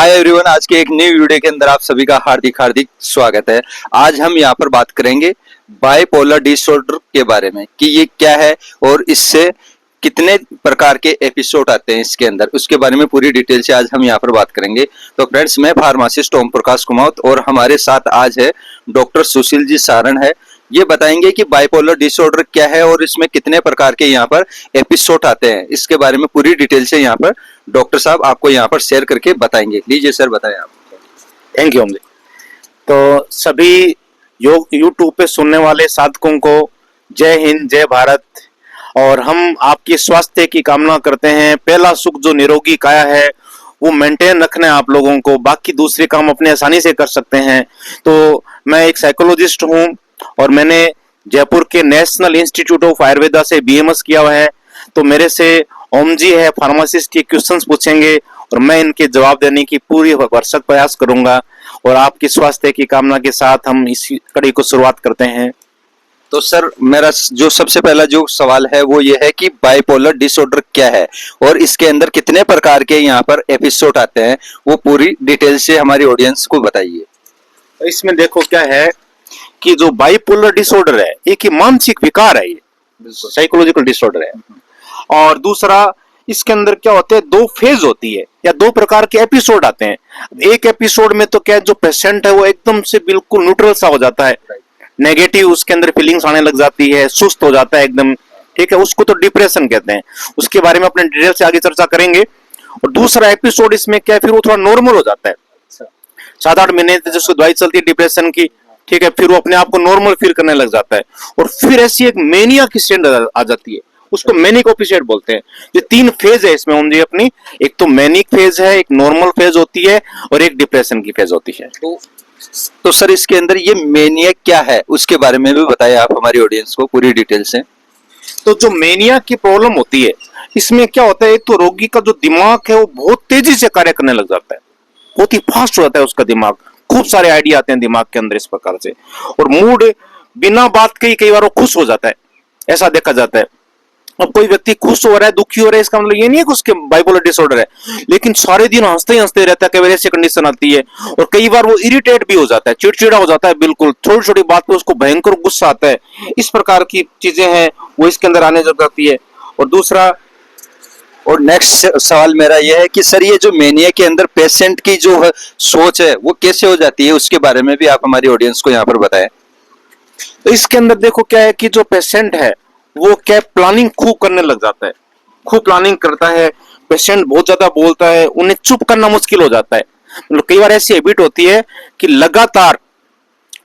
Hi everyone, आज के एक न्यू वीडियो के अंदर आप सभी का हार्दिक हार्दिक स्वागत है। आज हम यहाँ पर बात करेंगे बाइपोलर डिसऑर्डर के बारे में कि ये क्या है और इससे कितने प्रकार के एपिसोड आते हैं इसके अंदर, उसके बारे में पूरी डिटेल से आज हम यहाँ पर बात करेंगे। तो फ्रेंड्स, मैं फार्मासिस्ट ओम प्रकाश कुमावत और हमारे साथ आज है डॉक्टर सुशील जी सारण है। ये बताएंगे कि बाइपोलर डिसऑर्डर क्या है और इसमें कितने प्रकार के यहाँ पर एपिसोड आते हैं। इसके बारे में पूरी डिटेल से यहाँ पर डॉक्टर साहब आपको यहाँ पर शेयर करके बताएंगे। लीजिए सर, बताएं आप। थैंक यू ओम जी। तो सभी यूट्यूब पे सुनने वाले साधकों को जय हिंद, जय भारत। और हम आपकी स्वास्थ्य की कामना करते हैं। पहला सुख जो निरोगी काया है वो मेंटेन रखना है आप लोगों को, बाकी दूसरे काम अपने आसानी से कर सकते हैं। तो मैं एक साइकोलॉजिस्ट हूँ और मैंने जयपुर के नेशनल इंस्टीट्यूट ऑफ आयुर्वेदा से बीएमएस किया हुआ है। तो मेरे से ओम जी है फार्मासिस्ट, के क्वेश्चंस पूछेंगे और मैं इनके जवाब देने की पूरी भरसक प्रयास करूंगा। और आपकी स्वास्थ्य की कामना के साथ हम इस कड़ी को शुरुआत करते हैं। तो सर, मेरा जो सबसे पहला जो सवाल है वो ये है कि बाइपोलर डिसऑर्डर क्या है और इसके अंदर कितने प्रकार के यहाँ पर एपिसोड आते हैं, वो पूरी डिटेल से हमारी ऑडियंस को बताइए। इसमें देखो क्या है कि जो बाइपोलर डिसऑर्डर है एक मानसिक विकार है, ये साइकोलॉजिकल डिसऑर्डर है। और दूसरा, इसके अंदर क्या होता है, दो फेज होती है या दो प्रकार के एपिसोड आते हैं। एक एपिसोड में तो क्या है, जो पेशेंट है वो एकदम से बिल्कुल न्यूट्रल सा हो जाता है, नेगेटिव उसके अंदर फीलिंग्स आने लग जाती है, सुस्त हो जाता है एकदम, ठीक है, उसको तो डिप्रेशन कहते हैं। उसके बारे में अपने डिटेल से आगे चर्चा करेंगे। और दूसरा एपिसोड इसमें क्या है, फिर वो थोड़ा नॉर्मल हो जाता है। 7-8 महीने जिसको दवाई चलती है डिप्रेशन की, ठीक है, फिर वो अपने आप को नॉर्मल फील करने लग जाता है। और फिर ऐसी एक मेनिया की स्टेज आ जाती है, उसको मैनिक एपिसोड बोलते हैं। ये 3 फेज है इसमें ओम जी अपनी। एक तो मैनिक फेज है, एक नॉर्मल फेज होती है और एक डिप्रेशन की फेज होती है। तो सर, इसके अंदर ये मेनिया क्या है उसके बारे में भी बताइए आप हमारी ऑडियंस को पूरी डिटेल से। तो जो मेनिया की प्रॉब्लम होती है, इसमें क्या होता है, एक तो रोगी का जो दिमाग है वो बहुत तेजी से कार्य करने लग जाता है, बहुत ही फास्ट हो जाता है उसका दिमाग, खूब सारे आइडिया आते हैं दिमाग के अंदर इस प्रकार से। और मूड बिना बात के ही कई बार वो खुश हो जाता है, ऐसा देखा जाता है। अब कोई व्यक्ति खुश हो रहा है, दुखी हो रहा है, इसका मतलब ये नहीं है कि उसके बाइपोलर डिसऑर्डर है, लेकिन सारे दिन हंसते ही हंसते रहता है, कई बार ऐसी कंडीशन आती है। और कई बार वो इरिटेट भी हो जाता है, चिड़चिड़ा हो जाता है, बिल्कुल छोटी छोटी बात पे उसको भयंकर गुस्सा आता है। इस प्रकार की चीजें हैं वो इसके अंदर आने लग जाती है। और दूसरा, और नेक्स्ट सवाल मेरा यह है कि सर, ये जो मेनिया के अंदर पेशेंट की जो है सोच है वो कैसे हो जाती है, उसके बारे में भी आप हमारी ऑडियंस को यहाँ पर बताएं। तो इसके अंदर देखो क्या है कि जो पेशेंट है वो क्या प्लानिंग खूब करने लग जाता है, खूब प्लानिंग करता है। पेशेंट बहुत ज्यादा बोलता है, उन्हें चुप करना मुश्किल हो जाता है। मतलब कई बार ऐसी हैबिट होती है कि लगातार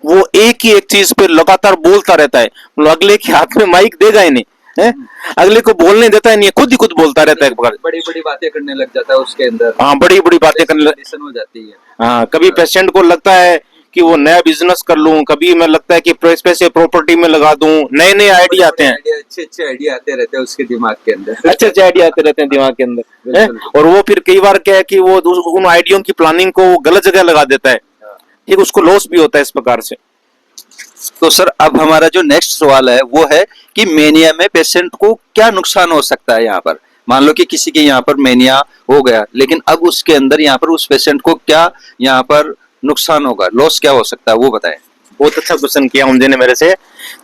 वो एक ही एक चीज पे लगातार बोलता रहता है। मतलब अगले के हाथ में माइक देगा ही नहीं है, अगले को बोलने देता ही नहीं, खुद ही खुद बोलता रहता है। बड़ी बड़ी बातें करने लग जाता है उसके अंदर। हाँ, बड़ी बड़ी बातें करने हो जाती है। हाँ, कभी पेशेंट को लगता है कि वो नया बिजनेस कर लूं, कभी मैं लगता है कि पैसे प्रॉपर्टी में लगा दूं, नए नए आइडिया आते हैं, अच्छे अच्छे आइडिया आते रहते हैं उसके दिमाग के अंदर, अच्छे अच्छे आइडिया आते रहते हैं दिमाग के अंदर है। और वो फिर कई बार क्या है कि वो उन आइडियो की प्लानिंग को वो गलत जगह लगा देता है, ठीक, उसको लॉस भी होता है इस प्रकार से। तो सर, अब हमारा जो नेक्स्ट सवाल है वो है कि मेनिया में पेशेंट को क्या नुकसान हो सकता है। यहाँ पर मान लो कि किसी के यहाँ पर मेनिया हो गया, लेकिन अब उसके अंदर यहाँ पर उस पेशेंट को क्या यहाँ पर नुकसान होगा, लॉस क्या हो सकता है, वो बताएं। बहुत अच्छा क्वेश्चन किया ओम जी ने मेरे से।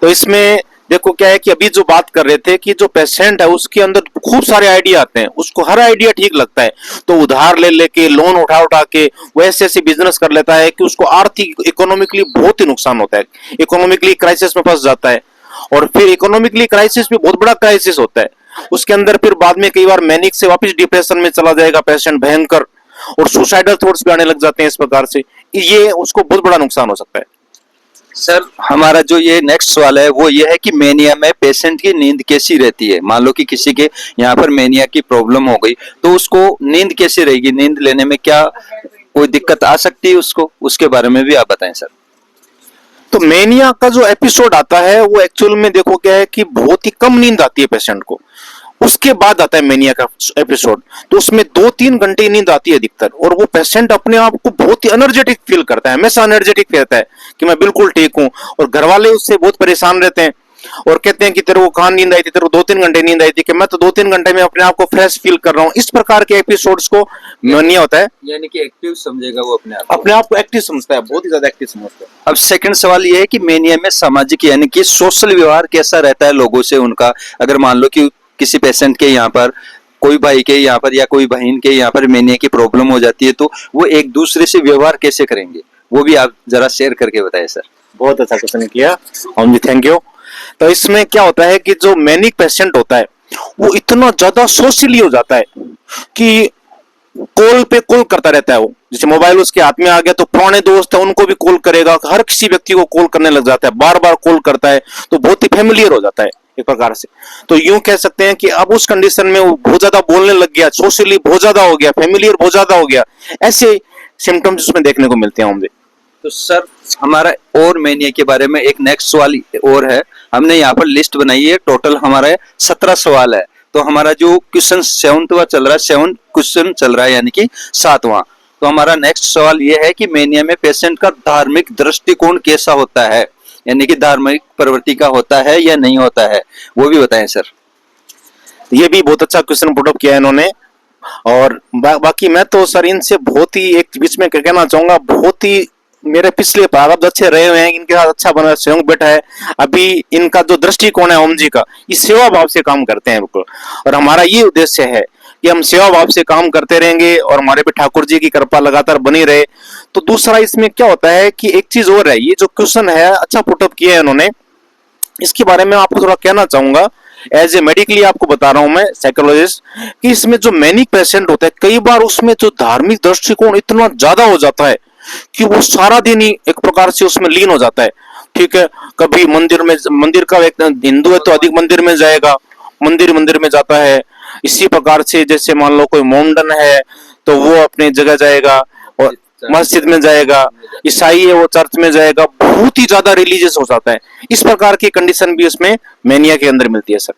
तो इसमें देखो क्या है कि अभी जो बात कर रहे थे कि जो पेशेंट है उसके अंदर खूब सारे आइडिया आते हैं, उसको हर आइडिया ठीक लगता है, तो उधार ले लेके, लोन उठा उठा के वो ऐसे ऐसे बिजनेस कर लेता है कि उसको आर्थिक इकोनॉमिकली बहुत ही नुकसान होता है, इकोनॉमिकली क्राइसिस में फंस जाता है। और फिर इकोनॉमिकली क्राइसिस भी बहुत बड़ा क्राइसिस होता है उसके अंदर। फिर बाद में कई बार मैनिक से वापस डिप्रेशन में चला जाएगा पेशेंट, भयंकर, और सुसाइडल थॉट्स भी आने लग जाते हैं इस प्रकार से। ये उसको बहुत बड़ा नुकसान हो सकता है। सर, हमारा जो ये नेक्स्ट सवाल है वो ये है कि मेनिया में पेशेंट की नींद कैसी रहती है। मान लो कि किसी के यहाँ पर मेनिया की प्रॉब्लम हो गई तो उसको नींद कैसी रहेगी, नींद लेने में क्या कोई दिक्कत आ सकती है उसको, उसके बारे में भी आप बताएं सर। तो मेनिया का जो एपिसोड आता है वो एक्चुअल में देखो क्या है कि बहुत ही कम नींद आती है पेशेंट को, उसके बाद आता है मेनिया का एपिसोड। तो उसमें 2-3 घंटे नींद आती है अधिकतर, और वो पेशेंट अपने आप को बहुत ही एनर्जेटिक फील करता है, हमेशा एनर्जेटिक रहता है कि मैं बिल्कुल ठीक हूँ। और घर वाले उससे बहुत परेशान रहते हैं और कहते हैं कि तेरे को कहाँ नींद आई थी, तेरे को 2-3 घंटे नींद आई थी, कि मैं तो 2-3 घंटे में अपने आप को फ्रेश फील कर रहा हूँ। इस प्रकार के एपिसोड्स को मानिया होता है, यानी कि एक्टिव समझेगा वो अपने आप को एक्टिव समझता है, बहुत ही ज्यादा एक्टिव समझता है। अब सेकंड सवाल ये है कि मेनिया में सामाजिक यानी कि सोशल व्यवहार कैसा रहता है लोगों से उनका। अगर मान लो कि किसी पेशेंट के यहाँ पर, कोई भाई के यहाँ पर या कोई बहन के यहाँ पर मेनिया की प्रॉब्लम हो जाती है, तो वो एक दूसरे से व्यवहार कैसे करेंगे, वो भी आप जरा शेयर करके बताएं सर। बहुत अच्छा क्वेश्चन किया ओम जी, थैंक यू। तो इसमें क्या होता है कि जो मैनिक पेशेंट होता है वो इतना ज्यादा सोशली हो जाता है कि कॉल पे कॉल करता रहता है। वो जैसे मोबाइल उसके हाथ में आ गया तो पुराने दोस्त है उनको भी कॉल करेगा, हर किसी व्यक्ति को कॉल करने लग जाता है, बार बार कॉल करता है, तो बहुत ही फेमिलियर हो जाता है एक प्रकार से। तो यूं कह सकते हैं कि अब उस कंडीशन में वो बहुत ज्यादा बोलने लग गया, सोशली बहुत ज्यादा हो गया, फेमिलियर बहुत ज्यादा हो गया, ऐसे सिम्टम्स उसमें देखने को मिलते हैं हमसे। तो सर हमारा और मेनिया के बारे में एक नेक्स्ट सवाल और है, हमने यहाँ पर लिस्ट बनाई है, टोटल हमारे 17 सवाल है। तो हमारा जो क्वेश्चन 7वां चल रहा है, 7 क्वेश्चन चल रहा है, यानी कि 7वां। तो हमारा नेक्स्ट सवाल ये है कि मेनिया में पेशेंट का धार्मिक दृष्टिकोण कैसा होता है, यानी कि धार्मिक प्रवृत्ति का होता है या नहीं होता है, वो भी बताएं सर। ये भी बहुत अच्छा क्वेश्चन पुट अप किया है इन्होंने। और बाकी मैं तो सर इनसे बहुत ही एक बीच में कहना चाहूंगा, बहुत ही मेरे पिछले प्रारब्ध अच्छे रहे हुए हैं, इनके साथ अच्छा बना सहयोग बैठा है। अभी इनका जो दृष्टिकोण है ओम जी का, इस सेवा भाव से काम करते हैं बिल्कुल। और हमारा ये उद्देश्य है कि हम सेवा भाव से काम करते रहेंगे और हमारे पे ठाकुर जी की कृपा लगातार बनी रहे। तो दूसरा इसमें क्या होता है कि एक चीज और है, ये जो क्वेश्चन है अच्छा पुटअप किया है इन्होंने, इसके बारे में आपको थोड़ा कहना चाहूंगा। एज ए मेडिकली आपको बता रहा हूं मैं, साइकोलॉजिस्ट, कि इसमें जो मैनिक पेशेंट होता है कई बार उसमें जो धार्मिक दृष्टिकोण इतना ज्यादा हो जाता है कि वो सारा दिन ही एक प्रकार से उसमें लीन हो जाता है। ठीक है, कभी मंदिर का एक हिंदू है तो अधिक मंदिर में जाएगा, मंदिर में जाता है। इसी प्रकार से जैसे मान लो कोई मोमडन है तो वो अपनी जगह जाएगा और मस्जिद में जाएगा, ईसाई है वो चर्च में जाएगा, बहुत ही ज्यादा रिलीजियस हो जाता है। इस प्रकार की कंडीशन भी उसमें मेनिया के अंदर मिलती है सर।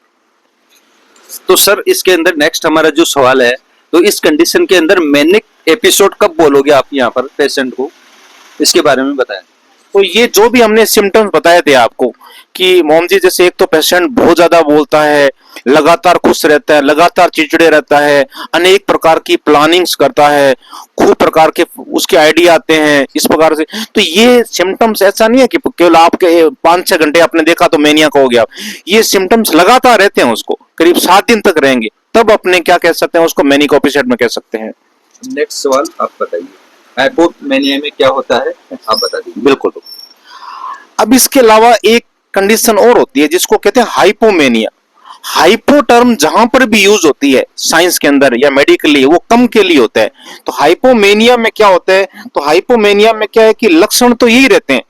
तो सर इसके अंदर नेक्स्ट हमारा जो सवाल है, तो इस कंडीशन के अंदर मैनिक एपिसोड कब बोलोगे आप यहाँ पर पेशेंट को, इसके बारे में बताएं। तो ये जो भी हमने सिम्टम्स बताए थे आपको कि मोम जी, जैसे एक तो पेशेंट बहुत ज्यादा बोलता है, लगातार खुश रहता है, लगातार चिड़चिड़े रहता है, अनेक प्रकार की प्लानिंग्स करता है, खूब प्रकार के उसके आइडिया आते हैं इस प्रकार से। तो ये सिम्टम्स ऐसा नहीं है कि केवल आपके 5-6 घंटे आपने देखा तो मेनिया का हो गया। ये सिम्टम्स लगातार रहते हैं, उसको करीब 7 दिन तक रहेंगे, तब अपने क्या कह सकते हैं उसको मैनिक एपिसोड में कह सकते हैं। नेक्स्ट सवाल आप बताइए, हाइपोमेनिया में क्या होता है आप बता दीजिए। बिल्कुल। अब इसके अलावा एक कंडीशन और होती है जिसको कहते हैं हाइपोमेनिया। हाइपो टर्म जहां पर भी यूज होती है साइंस के अंदर या मेडिकली, वो कम के लिए होता है। तो हाइपोमेनिया में क्या होता है, तो हाइपोमेनिया में क्या है कि लक्षण तो यही रहते हैं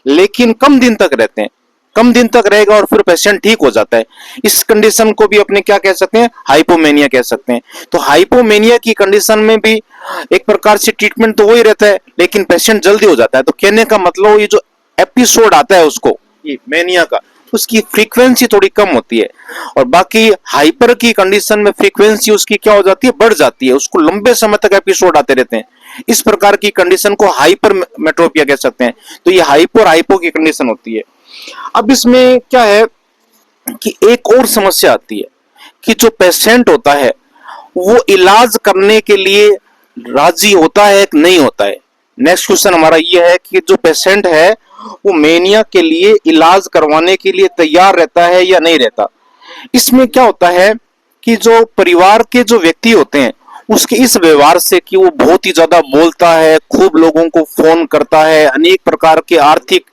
लेकिन कम दिन तक रहते हैं, कम दिन तक रहेगा और फिर पेशेंट ठीक हो जाता है। इस कंडीशन को भी अपने क्या कह सकते हैं, हाइपोमेनिया कह सकते हैं। तो हाइपोमेनिया की कंडीशन में भी एक प्रकार से ट्रीटमेंट तो वही रहता है लेकिन पेशेंट जल्दी हो जाता है। तो कहने का मतलब ये जो एपिसोड आता है उसको, ये मेनिया का, उसकी फ्रीक्वेंसी थोड़ी कम होती है। और बाकी हाइपर की कंडीशन में फ्रीक्वेंसी उसकी क्या हो जाती है, बढ़ जाती है, उसको लंबे समय तक एपिसोड आते रहते हैं। इस प्रकार की कंडीशन को हाइपर मेट्रोपिया कह सकते हैं। तो ये हाइपर हाइपो की कंडीशन होती है। अब इसमें क्या है कि एक और समस्या आती है कि जो पेशेंट होता है वो इलाज करने के लिए राजी होता है कि नहीं होता है। नेक्स्ट क्वेश्चन हमारा ये है कि जो पेशेंट है वो मेनिया के लिए इलाज करवाने के लिए तैयार रहता है या नहीं रहता। इसमें क्या होता है कि जो परिवार के जो व्यक्ति होते हैं उसके इस व्यवहार से कि वो बहुत ही ज्यादा बोलता है, खूब लोगों को फोन करता है, अनेक प्रकार के आर्थिक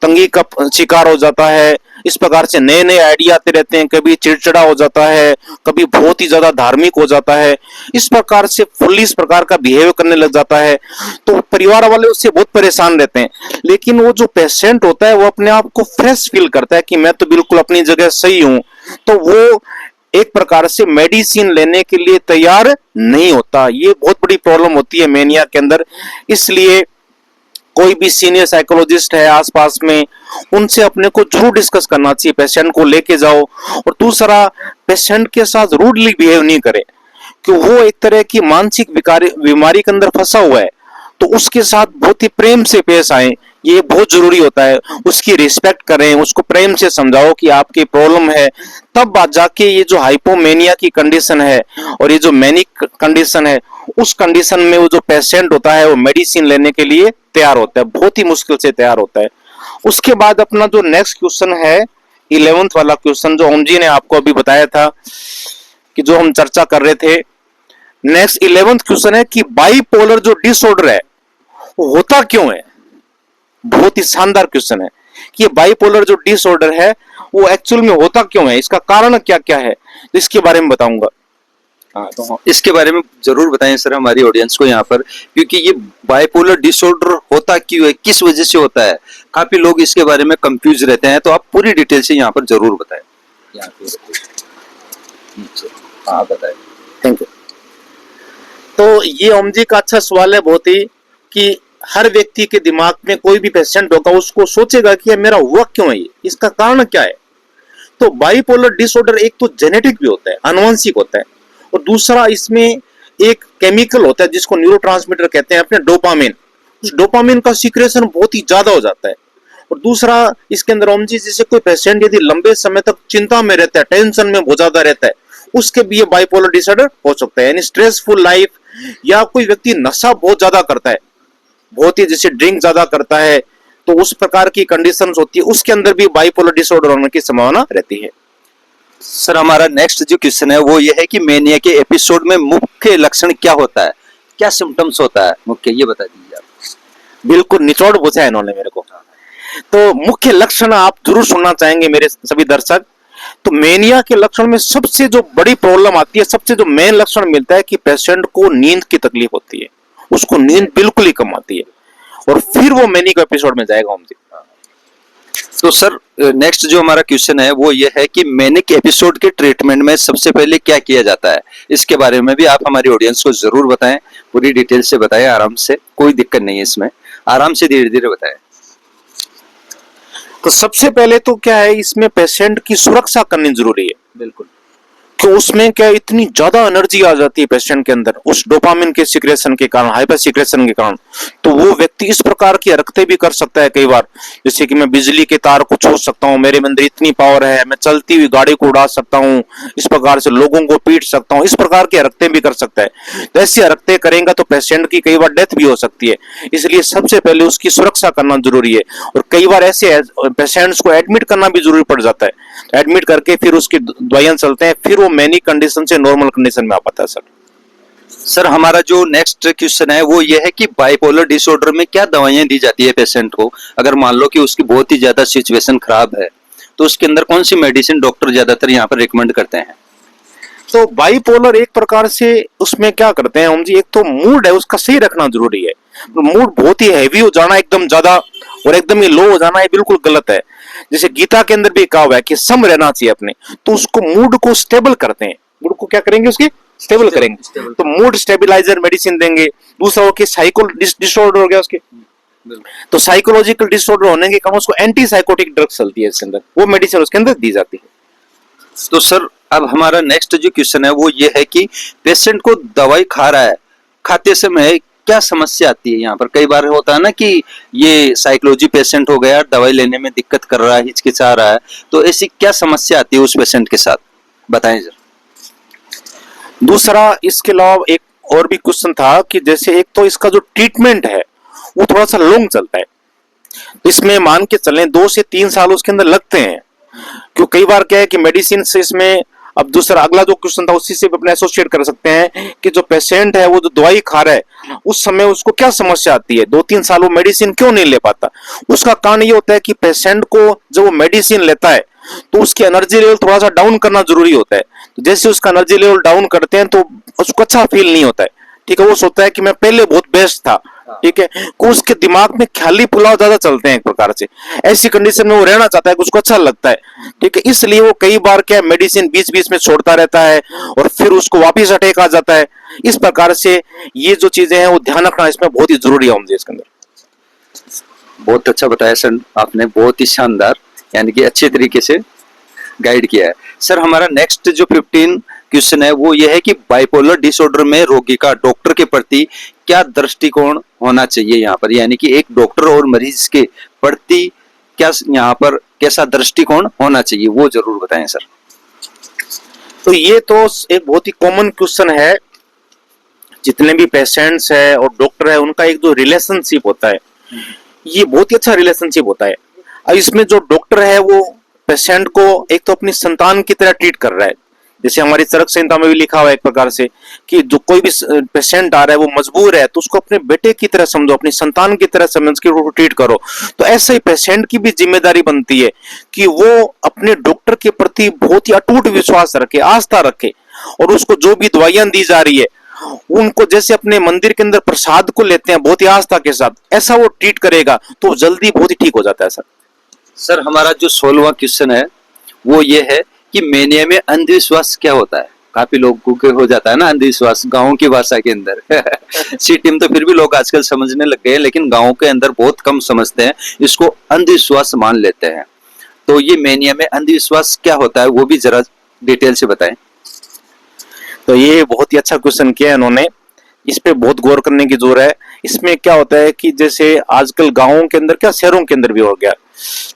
तंगी का शिकार हो जाता है, इस प्रकार से नए नए आइडिया आते रहते हैं, कभी चिड़चिड़ा हो जाता है, कभी बहुत ही ज्यादा धार्मिक हो जाता है, इस प्रकार से फुल्ली इस प्रकार का बिहेव करने लग जाता है। तो परिवार वाले उससे बहुत परेशान रहते हैं। लेकिन वो जो पेशेंट होता है वो अपने आप को फ्रेश फील करता है कि मैं तो बिल्कुल अपनी जगह सही हूं, तो वो एक प्रकार से मेडिसिन लेने के लिए तैयार नहीं होता। ये बहुत बड़ी प्रॉब्लम होती है मेनिया के अंदर। इसलिए कोई भी सीनियर साइकोलॉजिस्ट है आसपास में, उनसे अपने को जरूर डिस्कस करना चाहिए, पेशेंट को लेके जाओ। और दूसरा, पेशेंट के साथ रूडली बिहेव नहीं करे कि वो एक तरह की मानसिक बीमारी के अंदर फंसा हुआ है, तो उसके साथ बहुत ही प्रेम से पेश आए ये बहुत जरूरी होता है। उसकी रिस्पेक्ट करें, उसको प्रेम से समझाओ कि आपकी प्रॉब्लम है, तब बात जाके ये जो हाइपोमेनिया की कंडीशन है और ये जो मैनिक कंडीशन है, उस कंडीशन में वो जो पेशेंट होता है वो मेडिसिन लेने के लिए तैयार होता है, बहुत ही मुश्किल से तैयार होता है। उसके बाद अपना जो नेक्स्ट क्वेश्चन है 11th वाला क्वेश्चन, जो ओम जी ने आपको अभी बताया था कि जो हम चर्चा कर रहे थे, नेक्स्ट 11th क्वेश्चन है कि बाइपोलर जो डिसऑर्डर है वो होता क्यों है। बहुत ही शानदार क्वेश्चन है कि ये बाइपोलर जो डिसऑर्डर है वो एक्चुअल में होता क्यों है, इसका कारण क्या क्या है, तो इसके बारे में बताऊंगा। हाँ, तो इसके बारे में जरूर बताएं सर हमारी ऑडियंस को यहाँ पर, क्योंकि ये बाइपोलर डिसऑर्डर होता क्यों है, किस वजह से होता है, काफी लोग इसके बारे में कंफ्यूज रहते हैं, तो आप पूरी डिटेल से यहाँ पर जरूर बताएं। हाँ बताएं। Thank you. तो ये ओम जी का अच्छा सवाल है बहुत ही, कि हर व्यक्ति के दिमाग में कोई भी पेशेंट होगा उसको सोचेगा कि ये मेरा हुआ क्यों है, इसका कारण क्या है। तो बाइपोलर डिसऑर्डर एक तो जेनेटिक भी होता है, आनुवंशिक होता है, और दूसरा इसमें एक केमिकल होता है जिसको न्यूरोट्रांसमीटर कहते हैं अपने डोपामिन। उस डोपामिन का सीक्रेशन बहुत ही ज्यादा हो जाता है। और दूसरा इसके अंदर ओम जी, जैसे कोई पेशेंट यदि लंबे समय तक चिंता में रहता है, टेंशन में बहुत ज्यादा रहता है, उसके भी ये बाइपोलर डिसऑर्डर हो सकता है। यानी स्ट्रेसफुल लाइफ, या कोई व्यक्ति नशा बहुत ज्यादा करता है, बहुत ही जैसे ड्रिंक ज्यादा करता है, तो उस प्रकार की कंडीशंस होती है, उसके अंदर भी बाइपोलर डिसऑर्डर होने की संभावना रहती है। सर हमारा नेक्स्ट जो क्वेश्चन है वो ये है कि मेनिया के एपिसोड में मुख्य लक्षण क्या होता है, क्या सिम्टम्स होता है मुख्य, ये बता दीजिए आप। बिल्कुल निचोड़ पूछा है इन्होंने मेरे को। तो मुख्य लक्षण आप जरूर सुनना चाहेंगे मेरे सभी दर्शक। तो मेनिया के लक्षण में सबसे जो बड़ी प्रॉब्लम आती है, सबसे जो मेन लक्षण मिलता है कि पेशेंट को नींद की तकलीफ होती है, उसको नींद बिल्कुल ही कम आती है, और फिर वो मैनिक एपिसोड में जाएगा। हम जी, तो सर नेक्स्ट जो हमारा क्वेश्चन है वो ये है कि मैनिक एपिसोड के ट्रीटमेंट में सबसे पहले क्या किया जाता है, इसके बारे में भी आप हमारी ऑडियंस को जरूर बताएं, पूरी डिटेल से बताएं, आराम से, कोई दिक्कत नहीं है इसमें, आराम से धीरे धीरे बताएं। तो सबसे पहले तो क्या है, इसमें पेशेंट की सुरक्षा करनी जरूरी है। बिल्कुल। कि उसमें क्या इतनी ज्यादा एनर्जी आ जाती है पेशेंट के अंदर उस डोपामिन के सिक्रेशन के कारण, हाइपर सिक्रेशन के कारण, तो वो व्यक्ति इस प्रकार की हरकतें भी कर सकता है कई बार, जैसे कि मैं बिजली के तार को छू सकता हूँ, मेरे अंदर इतनी पावर है, मैं चलती हुई गाड़ी को उड़ा सकता हूँ, इस प्रकार से लोगों को पीट सकता हूँ, इस प्रकार की हरकतें भी कर सकता है। तो ऐसी हरकतें करेंगे तो पेशेंट की कई बार डेथ भी हो सकती है, इसलिए सबसे पहले उसकी सुरक्षा करना जरूरी है। और कई बार ऐसे पेशेंट्स को एडमिट करना भी जरूरी पड़ जाता है, तो एडमिट करके फिर उसकी दवाइयां चलते हैं, फिर वो मैनिक कंडीशन से नॉर्मल कंडीशन में आ पाता है। सर हमारा जो नेक्स्ट क्वेश्चन है वो ये है कि बाइपोलर डिसऑर्डर में क्या दवाइयां दी जाती है पेशेंट को, अगर मान लो कि उसकी बहुत ही ज्यादा सिचुएशन खराब है, तो उसके अंदर कौन सी मेडिसिन डॉक्टर ज्यादातर यहाँ पर रिकमेंड करते हैं। तो बाइपोलर एक प्रकार से उसमें क्या करते हैं हम जी, एक तो मूड है उसका सही रखना जरूरी है। मूड बहुत ही हैवी हो जाना एकदम ज्यादा और एकदम ही लो हो जाना ये बिल्कुल गलत है। जैसे गीता के अंदर भी कहा हुआ है कि सम रहना चाहिए अपने, तो उसको मूड को स्टेबल करते हैं, मूड को क्या करेंगे, उसकी स्टेबल करेंगे, तो मूड स्टेबिलाईजर मेडिसिन देंगे। दूसरा हो कि साइको डिसऑर्डर हो गया उसके, तो साइकोलॉजिकल डिसऑर्डर होने के कारण उसको एंटी साइकोटिक ड्रग्स चलती है इसके अंदर, वो मेडिसिन उसके अंदर दी जाती है। तो सर अब हमारा नेक्स्ट जो क्वेश्चन है वो ये है कि पेशेंट को दवाई खा रहा है, खाते समय क्या समस्या आती है। यहाँ पर कई बार होता है ना कि ये साइकोलॉजी पेशेंट हो गया, दवाई लेने में दिक्कत कर रहा है, हिचकिचा रहा है, तो ऐसी क्या समस्या आती है उस पेशेंट के साथ, बताएं सर। दूसरा इसके अलावा एक और भी क्वेश्चन था कि जैसे एक तो इसका जो ट्रीटमेंट है वो थोड़ा सा लॉन्ग चलता है, इसमें मान के चलें 2 से 3 साल उसके अंदर लगते हैं, क्यों कई बार क्या है कि मेडिसिन से इसमें। अब दूसरा अगला जो क्वेश्चन था उसी से अपने एसोसिएट कर सकते हैं कि जो पेशेंट है वो जो दवाई खा रहा है उस समय उसको क्या समस्या आती है, 2-3 साल वो मेडिसिन क्यों नहीं ले पाता। उसका कारण ये होता है कि पेशेंट को जब वो मेडिसिन लेता है तो उसकी एनर्जी लेवल थोड़ा सा डाउन करना जरूरी होता है। तो जैसे उसका एनर्जी लेवल डाउन करते हैं तो उसको अच्छा फील नहीं होता है, ठीक है, वो सोचता है कि मैं पहले बहुत बेस्ट था, ठीक है, को उसके दिमाग में ख्याली पुलाव ज्यादा चलते हैं एक प्रकार से, ऐसी कंडीशन में वो रहना चाहता है, उसको अच्छा लगता है, ठीक है, इसलिए वो कई बार क्या मेडिसिन बीच बीच में छोड़ता रहता है और फिर उसको वापिस अटैक आ जाता है। इस प्रकार से ये जो चीजें हैं वो ध्यान रखना इसमें बहुत ही जरूरी है इसके अंदर। बहुत अच्छा बताया सर आपने, बहुत ही शानदार, यानी कि अच्छे तरीके से गाइड किया है। सर हमारा नेक्स्ट जो 15 क्वेश्चन है वो ये है कि बाइपोलर डिसऑर्डर में रोगी का डॉक्टर के प्रति क्या दृष्टिकोण होना चाहिए यहाँ पर, यानी कि एक डॉक्टर और मरीज के प्रति क्या यहाँ पर कैसा दृष्टिकोण होना चाहिए, वो जरूर बताएं सर। तो ये तो एक बहुत ही कॉमन क्वेश्चन है। जितने भी पेशेंट्स है और डॉक्टर है, उनका एक जो रिलेशनशिप होता है, ये बहुत ही अच्छा रिलेशनशिप होता है। अब इसमें जो डॉक्टर है वो पेशेंट को एक तो अपनी संतान की तरह ट्रीट कर रहा है। जैसे हमारी चरक संहिता में भी लिखा हुआ है एक प्रकार से कि जो कोई भी पेशेंट आ रहा है वो मजबूर है, तो उसको अपने बेटे की तरह समझो, अपनी संतान की तरह समझ के उसको ट्रीट करो। तो ऐसे ही पेशेंट की भी जिम्मेदारी बनती है कि वो अपने डॉक्टर के प्रति बहुत ही अटूट विश्वास रखे, आस्था रखे, और उसको जो भी दवाइयां दी जा रही है उनको जैसे अपने मंदिर के अंदर प्रसाद को लेते हैं बहुत ही आस्था के साथ, ऐसा वो ट्रीट करेगा तो जल्दी बहुत ही ठीक हो जाता है सर। सर हमारा जो 16वां क्वेश्चन है वो ये है कि मेनिया में अंधविश्वास क्या होता है। काफी लोगों को हो जाता है ना अंधविश्वास गाँव की भाषा के अंदर सिटी में तो फिर भी लोग आजकल समझने लग गए हैं, लेकिन गाँव के अंदर बहुत कम समझते हैं, इसको अंधविश्वास मान लेते हैं। तो ये मेनिया में अंधविश्वास क्या होता है वो भी जरा डिटेल से बताएं। तो ये बहुत ही अच्छा क्वेश्चन किया है इन्होंने, इस पे बहुत गौर करने की जरूरत है। इसमें क्या होता है कि जैसे आजकल गांवों के अंदर क्या शहरों के अंदर भी हो गया,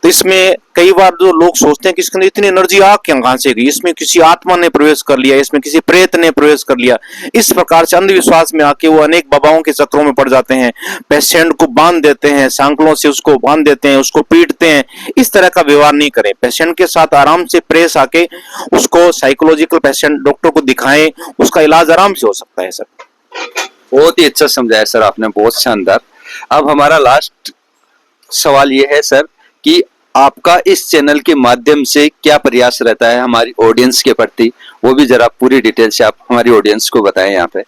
तो इसमें कई बार जो लोग सोचते हैं कि इसके अंदर इतनी एनर्जी आ कहां से गई, इसमें किसी आत्मा ने प्रवेश कर लिया, इसमें किसी प्रेत ने प्रवेश कर लिया। इस प्रकार से अंधविश्वास में आके वो अनेक बाबाओं के चक्रों में पड़ जाते हैं, पेशेंट को बांध देते हैं, सांकलों से उसको बांध देते हैं, उसको पीटते हैं। इस तरह का व्यवहार नहीं करें, पेशेंट के साथ आराम से प्रेस आके उसको साइकोलॉजिकल पेशेंट डॉक्टर को दिखाएं, उसका इलाज आराम से हो सकता है सर। बहुत ही अच्छा समझाया सर आपने, बहुत शानदार। अब हमारा लास्ट सवाल ये है सर कि आपका इस चैनल के माध्यम से क्या प्रयास रहता है हमारी ऑडियंस के प्रति, वो भी जरा पूरी डिटेल से आप हमारी ऑडियंस को बताएं यहाँ पे।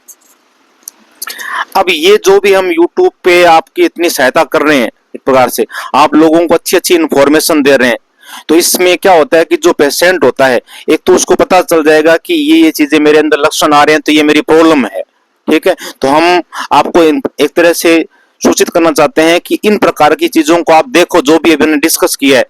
अब ये जो भी हम YouTube पे आपकी इतनी सहायता कर रहे हैं, एक प्रकार से आप लोगों को अच्छी अच्छी इन्फॉर्मेशन दे रहे हैं, तो इसमें क्या होता है कि जो पेशेंट होता है एक तो उसको पता चल जाएगा कि ये चीजें मेरे अंदर लक्षण आ रहे हैं तो ये मेरी प्रॉब्लम है, ठीक है। तो हम आपको एक तरह से सूचित करना चाहते हैं कि इन प्रकार की चीजों को आप देखो, जो भी हमने डिस्कस किया है,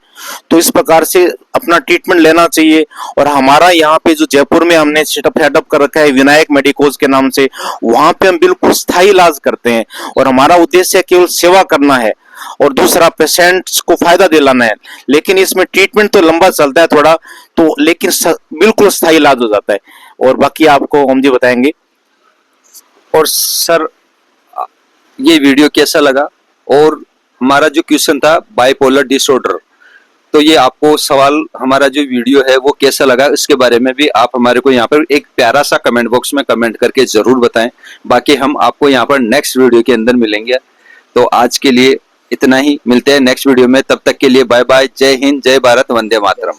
तो इस प्रकार से अपना ट्रीटमेंट लेना चाहिए। और हमारा यहाँ पे जो जयपुर में हमने सेटअप कर रखा है विनायक मेडिकोज के नाम से, वहां पे हम बिल्कुल स्थायी इलाज करते हैं और हमारा उद्देश्य केवल सेवा करना है और दूसरा पेशेंट्स को फायदा दिलाना है। लेकिन इसमें ट्रीटमेंट तो लंबा चलता है थोड़ा, तो लेकिन बिल्कुल स्थायी इलाज हो जाता है। और बाकी आपको हम जी बताएंगे। और सर ये वीडियो कैसा लगा, और हमारा जो क्वेश्चन था बाइपोलर डिसऑर्डर, तो ये आपको सवाल हमारा जो वीडियो है वो कैसा लगा, इसके बारे में भी आप हमारे को यहाँ पर एक प्यारा सा कमेंट बॉक्स में कमेंट करके जरूर बताएं। बाकी हम आपको यहाँ पर नेक्स्ट वीडियो के अंदर मिलेंगे। तो आज के लिए इतना ही, मिलते हैं नेक्स्ट वीडियो में, तब तक के लिए बाय बाय, जय हिंद, जय भारत, वंदे मातरम।